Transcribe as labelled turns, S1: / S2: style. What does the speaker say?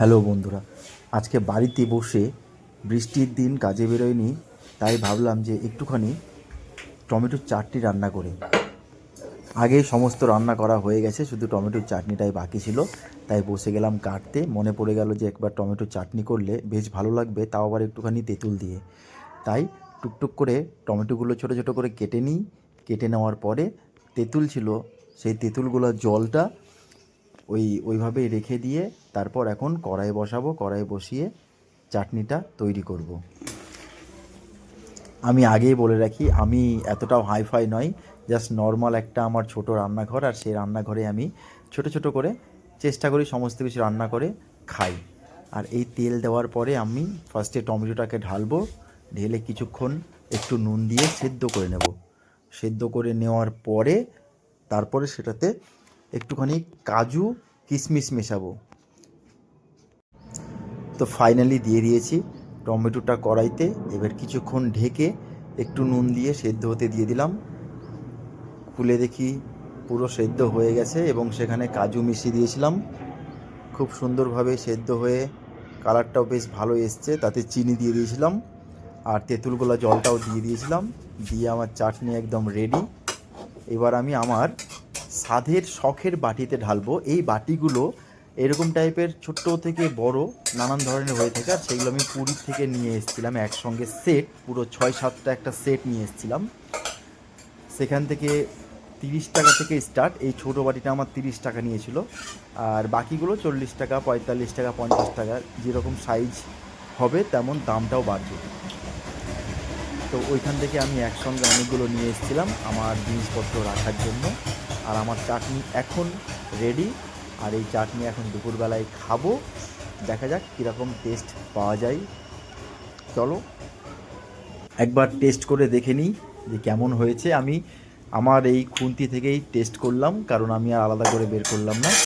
S1: Hello বন্ধুরা, আজকে বাড়িতে বসে বৃষ্টির দিন কাজে বেরোয়নি, তাই ভাবলাম যে একটুখানি টমেটোর চাটনি রান্না করি। আগেই সমস্ত রান্না করা হয়ে গেছে, শুধু টমেটোর চাটনিটাই বাকি ছিল। তাই বসে গেলাম কাটতে, মনে পড়ে গেল যে একবার টমেটোর চাটনি করলে বেশ ভালো লাগবে, তাও আবার একটুখানি তেঁতুল দিয়ে। তাই টুকটুক করে টমেটোগুলো ছোটো ছোটো করে কেটে নিই। কেটে নেওয়ার পরে তেঁতুল ছিল, সেই তেঁতুলগুলোর জলটা ওইভাবেই রেখে দিয়ে তারপর এখন কড়াই বসাবো। কড়াই বসিয়ে চাটনিটা তৈরি করব। আমি আগেই বলে রাখি, আমি এতটাও হাইফাই নয়, জাস্ট নর্মাল একটা আমার ছোট রান্নাঘর, আর সেই রান্নাঘরে আমি ছোট ছোট করে চেষ্টা করি সমস্ত কিছু রান্না করে খাই। আর এই তেল দেওয়ার পরে আমি ফার্স্টে টমেটোটাকে ঢালবো, ঢেলে কিছুক্ষণ একটু নুন দিয়ে সেদ্ধ করে নেব। সেদ্ধ করে নেওয়ার পরে তারপরে সেটাতে একটুখানি কাজু কিশমিশ মেশাবো। তো ফাইনালি দিয়ে দিয়েছি টমেটোটা কড়াইতে। এবার কিছুক্ষণ ঢেকে একটু নুন দিয়ে সেদ্ধ হতে দিয়ে দিলাম। খুলে দেখি পুরো সেদ্ধ হয়ে গেছে এবং সেখানে কাজু মিশিয়ে দিয়েছিলাম। খুব সুন্দরভাবে সেদ্ধ হয়ে কালারটাও বেশ ভালো এসছে। তাতে চিনি দিয়ে দিয়েছিলাম আর তেঁতুলগুলো জলটাও দিয়ে দিয়েছিলাম। দিয়ে আমার চাটনি একদম রেডি। এবার আমি আমার স্বাদের শখের বাটিতে ঢালবো। এই বাটিগুলো এরকম টাইপের ছোট্ট থেকে বড় নানান ধরনের হয়ে থাকে, আর সেগুলো আমি পুরীর থেকে নিয়ে এসেছিলাম একসঙ্গে সেট, পুরো 6-7টা একটা সেট নিয়ে এসেছিলাম। সেখান থেকে 30 টাকা থেকে স্টার্ট। এই ছোটো বাটিটা আমার 30 টাকা নিয়েছিল, আর বাকিগুলো 40 টাকা, 45 টাকা, 50 টাকা, যেরকম সাইজ হবে তেমন দামটাও বাড়বে। তো ওইখান থেকে আমি একসঙ্গে অনেকগুলো নিয়ে এসেছিলাম আমার জিনিসপত্র রাখার জন্য। আর আমার চাটনি এখন রেডি, আর এই চাটনি এখন দুপুরবেলায় খাবো। দেখা যাক কীরকম টেস্ট পাওয়া যায়। চলো একবার টেস্ট করে দেখে নিই যে কেমন হয়েছে। আমি আমার এই খুন্তি থেকেই টেস্ট করলাম, কারণ আমি আর আলাদা করে বের করলাম না।